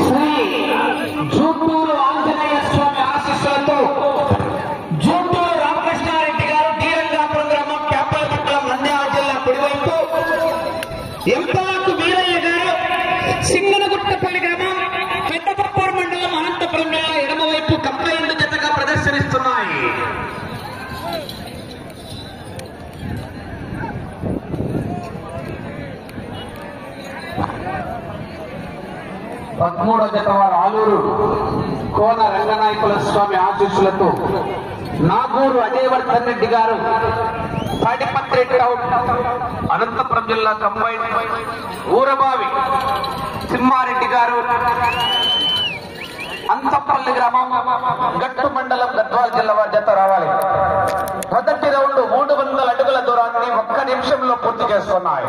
శ్రీ జూటూరు ఆంజనేయ స్వామి ఆశీస్సులతో జూటూరు రామకృష్ణారెడ్డి గారు ధీరంగాపురం గ్రామం కేపల మండలం నంద్యాల జిల్లా కుడివైపు, ఎంపాకు వీరయ్య గారు సింగనగుట్టపల్లి గ్రామం పెద్దపప్పూరు మండలం అనంతపురం జిల్లా ఎడమవైపు కంబైన్డ్ జతగా ప్రదర్శనిస్తున్నాయి. పదమూడవ జత వారు ఆలూరు కోన రంగనాయకుల స్వామి ఆశీస్సులతో నాగూరు అజయవర్ధన్ రెడ్డి గారు తాడిపత్రి టౌన్ అనంతపురం జిల్లా కంబైన్, ఊరబావి సింహారెడ్డి గారు అంతపల్లి గ్రామం గట్టు మండలం గద్వాల జిల్లా వారి జత రావాలి. మొదటి రౌండ్ 300 అడుగుల దూరాన్ని 1 నిమిషంలో పూర్తి చేస్తున్నాయి.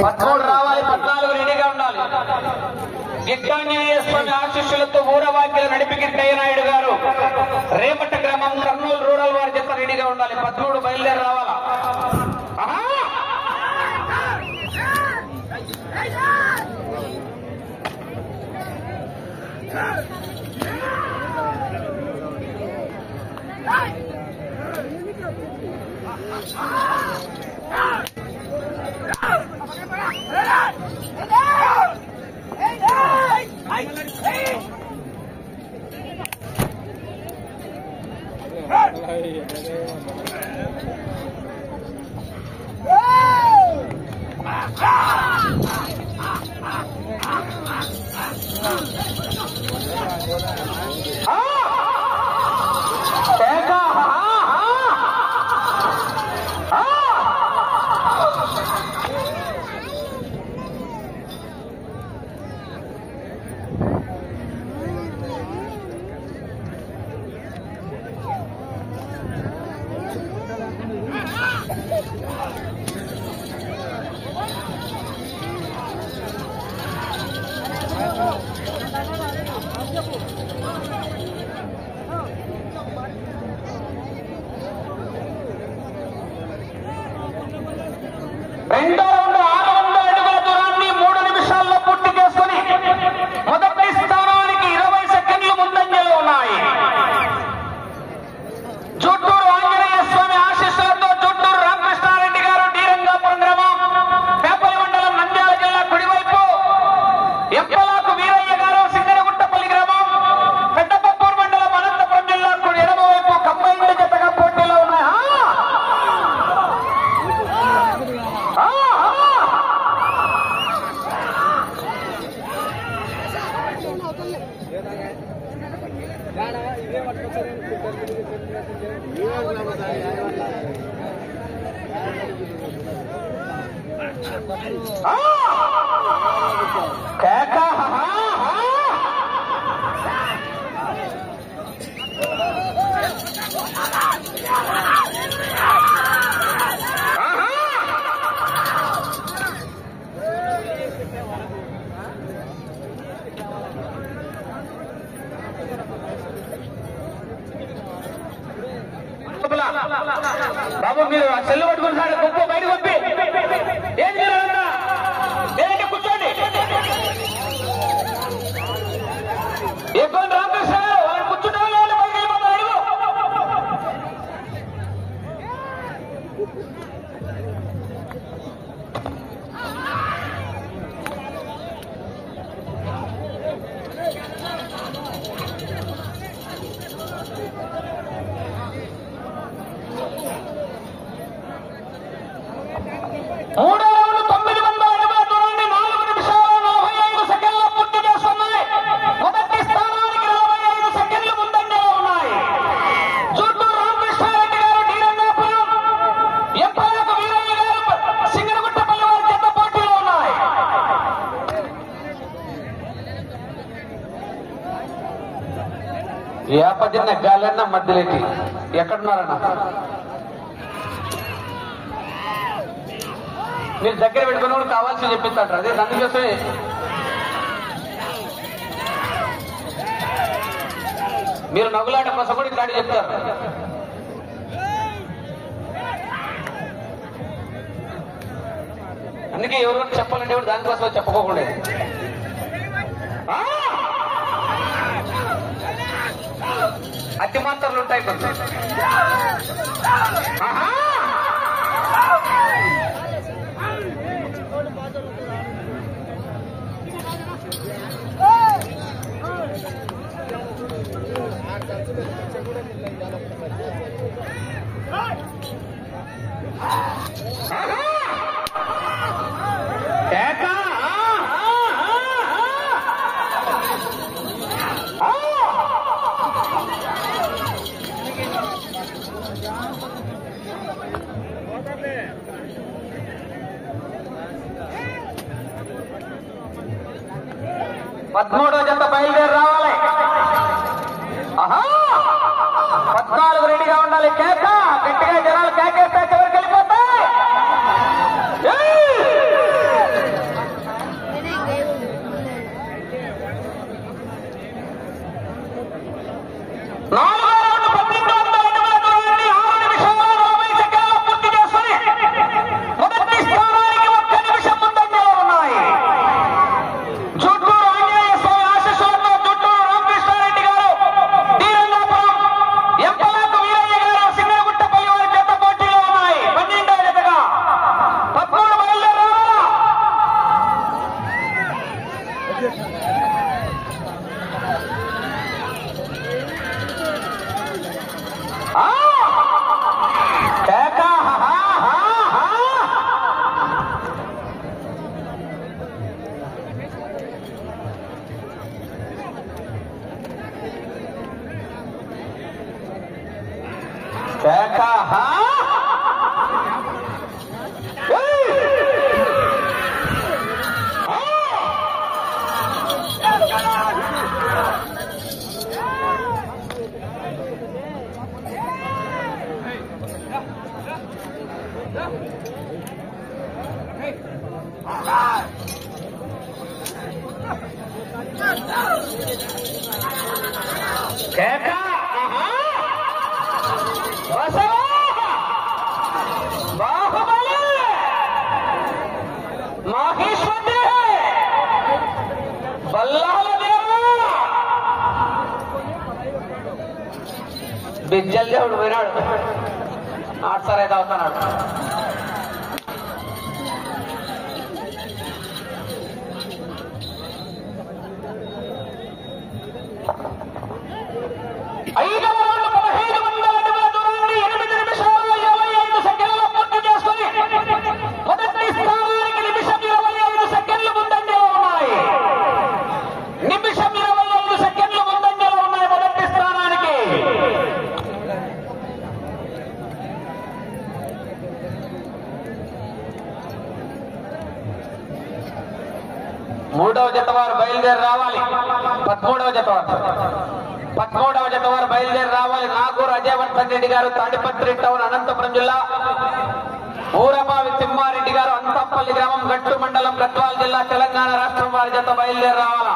పదమూడు రావాలి, 14 రెడీగా ఉండాలి. గిట్టాంజనేయ స్వామి ఆశీస్సులతో ఊరవాక్యుల నడిపి గిట్టయ్య నాయుడు గారు రేపట్ట గ్రామం కర్నూలు రూరల్ వారి జత రెడీగా ఉండాలి. 13 బయలుదేరి రావాలా. రెండో రౌండ్ 600 అడుగుల దూరాన్ని 3 నిమిషాల్లో పూర్తి చేసుకుని మొదటి స్థానానికి 20 సెకండ్లు ముందంజలో ఉన్నాయి. జూటూరు ఆంజనేయ స్వామి ఆశీస్సులతో జూటూరు రామకృష్ణారెడ్డి గారు ధీరంగాపురం గ్రామం పేపల్లి మండలం నంద్యాల జిల్లా కుడివైపు, ఎంపలాకు వీరయ్య గారు సింగనగుట్టపల్లి గ్రామం పెద్దపప్పూరు మండలం అనంతపురం జిల్లా ఎడమవైపు కంబైన్డ్ జతగా పోటీలో ఉన్నాయి. బాబు మీరు ఆ సెల్లు పట్టుకుని సార్ గొప్ప బయటకు పంపి ఏం చేయాలన్నా లేదంటే కూర్చోండి. ఎక్కువ రామకృష్ణ వాళ్ళు కూర్చుంటే బయట వెళ్ళిపోతారు. మూడో రౌండ్ 900 అడుగుల దూరాన్ని 4 నిమిషాల 45 సెకండ్ల పూర్తి చేస్తున్నాయి. మొదటి స్థానానికి 45 సెకండ్లు ముందంజలో ఉన్నాయి. జూటూరు రామకృష్ణారెడ్డి గారు ధీరంగాపురం, ఎంపలాకు వీరయ్య మధ్య నెగ్గాలన్న మధ్యలోకి ఎక్కడున్నారన్న మీరు దగ్గర పెట్టుకుని కూడా కావాల్సి చెప్పిస్తాడు అదే అందుకోసమే మీరు నవ్వులాట కోసం కూడా ఇట్లాంటి చెప్తారు. అందుకే ఎవరు చెప్పాలంటే ఎవరు దానికోసం చెప్పుకోకూడదు. అతి మాత్రలు ఉంటాయి కొంచెం. పదమూడో జత బయలుదేరి రావాలి. 14 రెడీగా ఉండాలి. కేక గట్టిగా జనాలు కేకేస్తే చివరికి వెళ్ళిపోతాయి. 4వ రౌండ్ 12 అడుగుల దూరాన్ని 6 నిమిషాల 40 సెకండ్లు పూర్తి చేసుకుని మొదటి స్థానానికి 1 నిమిషం ముందంజలో ఉన్నాయి. జూటూరు ఆంజనేయ స్వామి ఆశీస్సులతో జూటూరు రామకృష్ణారెడ్డి గారు, శ్రీరంగాపురం ఎంపలాకు వీరయ్య గారు, సింగరగుట్టపల్లి వారి జత పోటీలో ఉన్నాయి. 12వ జతగా 13 బయలుదేరి రావాలా. బిజ్జల్ దేవుడు పోయినాడు. 8 సార్ అయితే అవుతున్నాడు. మూడవ జత వారు బయలుదేరి రావాలి. 13వ జత వారు బయలుదేరి రావాలి. నాగూరు అజయవర్ధన్ రెడ్డి గారు, తాడిపత్రి టౌన్, అనంతపురం జిల్లా. ఊరబావి తిమ్మారెడ్డి గారు, అంతపల్లి గ్రామం, గట్టు మండలం, గద్వాల జిల్లా, తెలంగాణ రాష్ట్రం వారి జత బయలుదేరి రావాలా.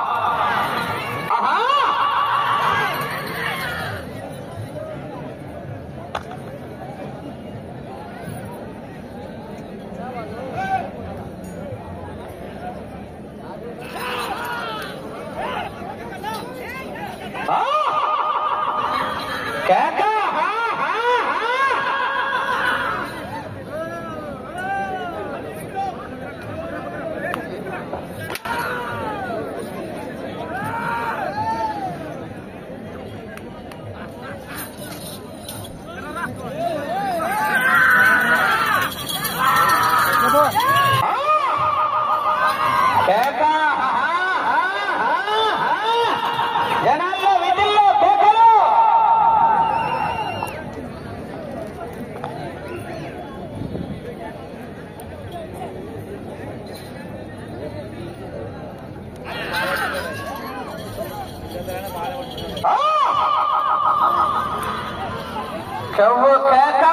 చెవు కేక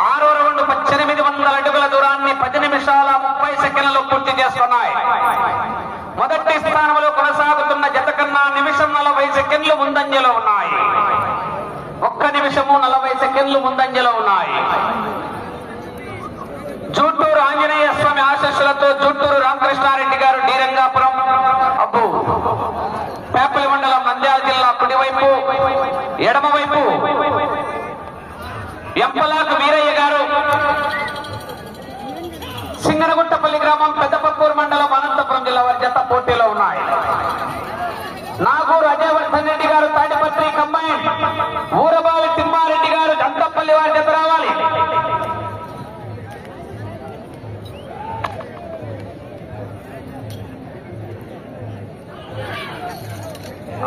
ఆరో రౌండ్ 1800 అడుగుల దూరాన్ని 10 నిమిషాల 30 సెకండ్లలో పూర్తి చేస్తున్నాయి. మొదటి స్థానంలో కొనసాగుతున్న జత కన్నా నిమిషం 40 సెకండ్లు ముందంజలో ఉన్నాయి. 1 నిమిషము 40 సెకండ్లు ముందంజలో ఉన్నాయి. జూటూరు ఆంజనేయ స్వామి ఆశీస్సులతో జూటూరు రామకృష్ణారెడ్డి గారు శ్రీరంగాపురం అబ్బు పేపలి మండలం నంద్యాల జిల్లా కుడివైపు ఎడమవైపు ఎంపలాకు వీరయ్య గారు సింగనగుట్టపల్లి గ్రామం పెద్దపక్కూరు మండలం అనంతపురం జిల్లా వారి జత పోటీలో ఉన్నాయి. నాగూరు అజయవర్ధన్ రెడ్డి గారు తాడిపత్రి కంబైన్, ఊరబాలి తిమ్మారెడ్డి గారు జంతపల్లి వారి జత రావాలి.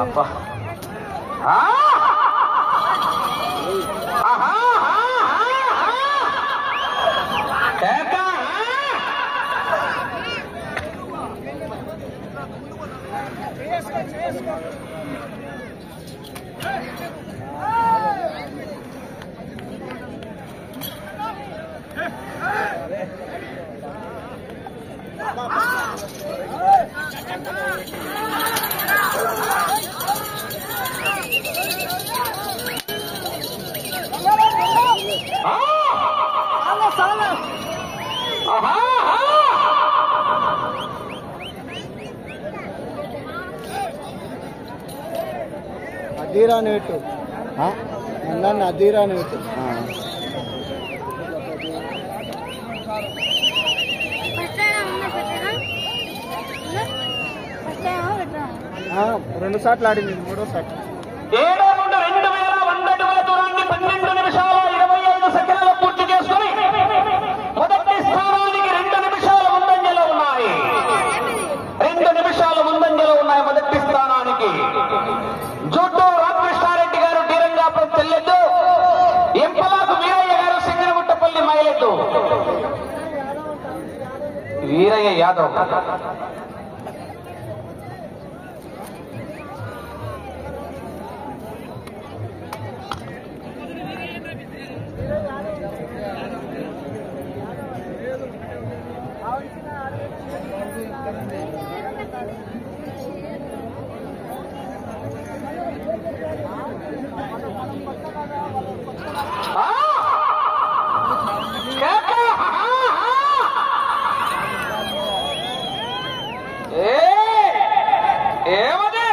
అబ్బా అదీరా నేటు నన్ను అదీరా నేటు రెండు సార్లు ఆడింది, మూడో సార్లు. 7,200 అడుగుల దూరాన్ని 12 నిమిషాల 25 సెకండ్లలో పూర్తి చేసుకుని మొదటి స్థానానికి 2 నిమిషాల ముందంజలో ఉన్నాయి. 2 నిమిషాల ముందంజలో ఉన్నాయి మొదటి స్థానానికి. జూటూరు రామకృష్ణారెడ్డి గారు శ్రీరంగాపురం చెల్లెద్దు, ఎంపలాకు వీరయ్య గారు సింగనగుట్టపల్లి మైలెద్దు. వీరయ్య యాదవ్ ఏమది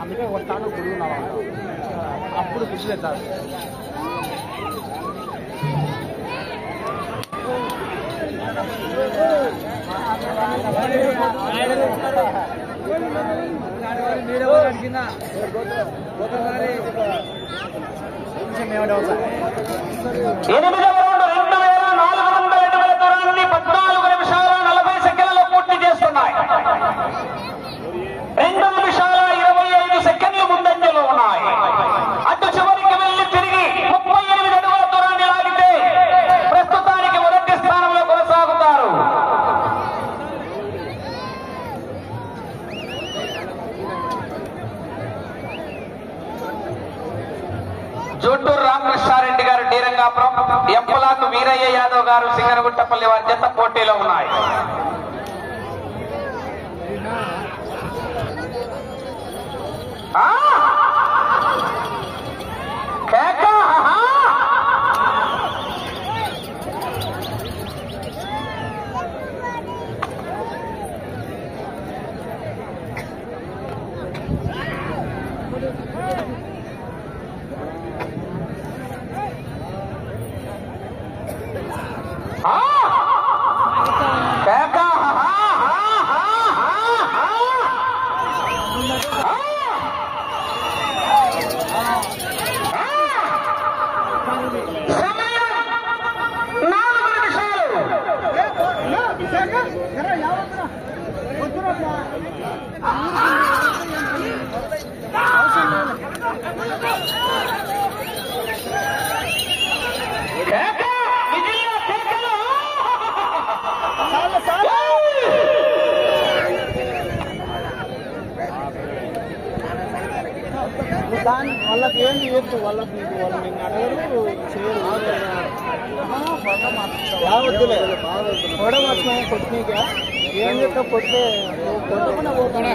అందుకే వస్తాను గురువున్నావా అప్పుడు పిచ్చిలేస్తారు. దూరాన్ని 14 నిమిషాల 40 సెకండ్లలో పూర్తి చేస్తున్నాయి. 2 నిమిషాల 25 సెకండ్లు ముందంజలో ఉన్నాయి. అటు చివరికి వెళ్లి తిరిగి 38 అడుగుల దూరాన్ని లాగితే ప్రస్తుతానికి మొదటి స్థానంలో కొనసాగుతారు. జూటూరు రామకృష్ణారెడ్డి గారు శ్రీరంగాపురం, వీరయ్య యాదవ్ గారు సింగనగుట్టపల్లి వారి జత పోటీలో ఉన్నాయి. దాని వాళ్ళకి ఏం చేయొచ్చు, వాళ్ళకి వాళ్ళని అడగరు చేయరు. వద్దులే కూడా మార్చిన కొట్టినీక ఏం చెప్తా కొట్టే కొట్టకుండా పోతాను.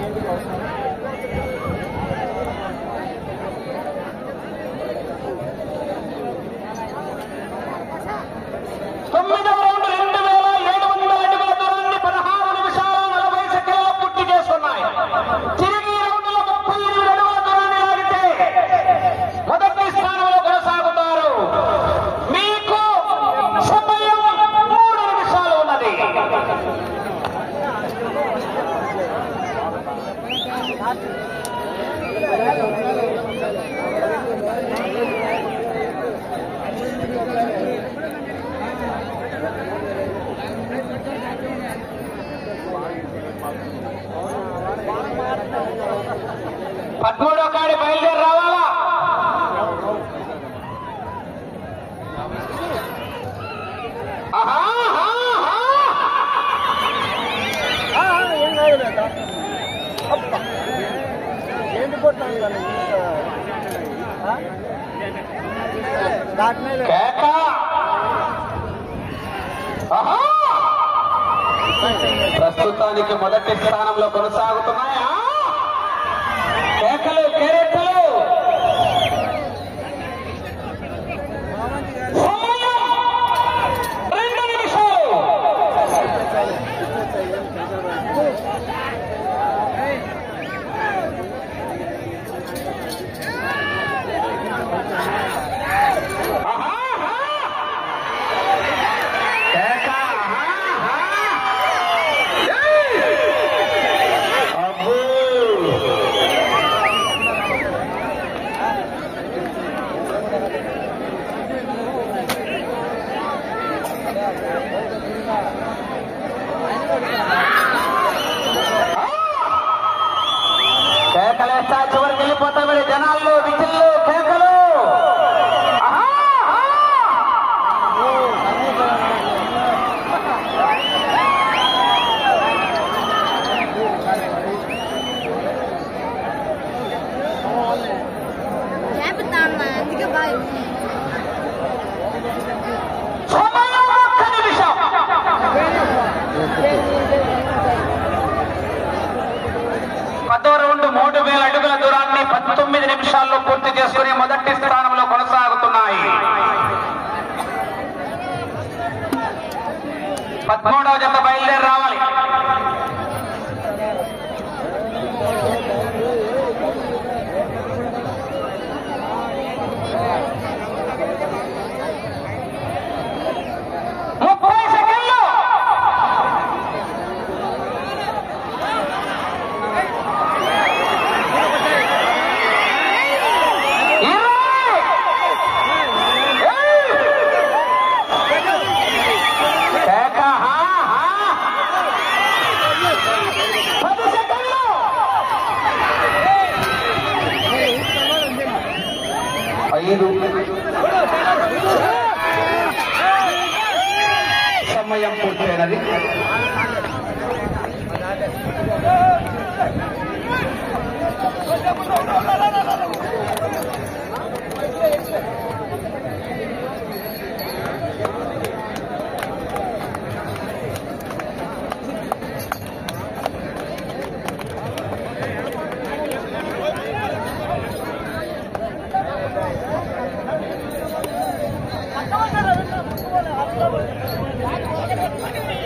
పదమూడో కాడి బయలుదేరి రావాలా. ఏం కాదులేట ఏంటి కొట్టాను కానీ దాటినే ప్రస్తుతానికి మొదటి స్థానంలో కొనసాగుతున్నాయా కేకలు కేరెట్టలు. కేకలేస్తా చివరికి వెళ్ళిపోతా మరి జనాల్లో విజిల్లు కేకలు. పదో రౌండ్ 3000 అడుగుల దూరాన్ని 19 నిమిషాల్లో పూర్తి చేసుకుని మొదటి స్థానంలో కొనసాగుతున్నాయి. 13వ జత బయలుదేరి రావాలి. సమయం పూర్తయినది.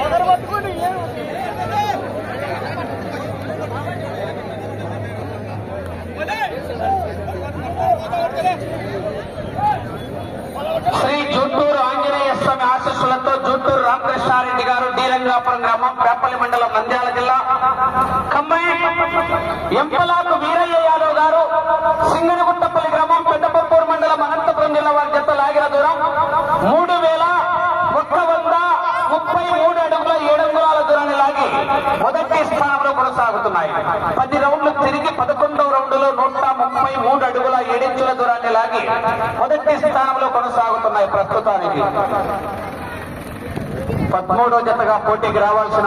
ఒకరు పట్టుకోండి శ్రీ జూటూరు ఆంజనేయ స్వామి ఆశీస్సులతో జూటూరు రామకృష్ణారెడ్డి గారు శ్రీరంగాపురం గ్రామం పేపల్లి మండలం నంద్యాల జిల్లా ఖమ్మం ఎంపలాకు వీరయ్య యాదవ్ గారు సింగనగుట్టపల్లి గ్రామం పెద్దపప్పూరు మండలం అనంతపురం జిల్లా వారి జత లాగిన దూరం 3133 అడుగుల 7 అంగుళాల దూరాన్ని లాగి మొదటి స్థానంలో కొనసాగుతున్నాయి. 10 రౌండ్లు తిరిగి 11వ రౌండ్లో 133 అడుగుల 7 ఇంచుల దూరాన్ని లాగి మొదటి స్థానంలో కొనసాగుతున్నాయి. ప్రస్తుతానికి 13వ జతగా పోటీకి రావాల్సిన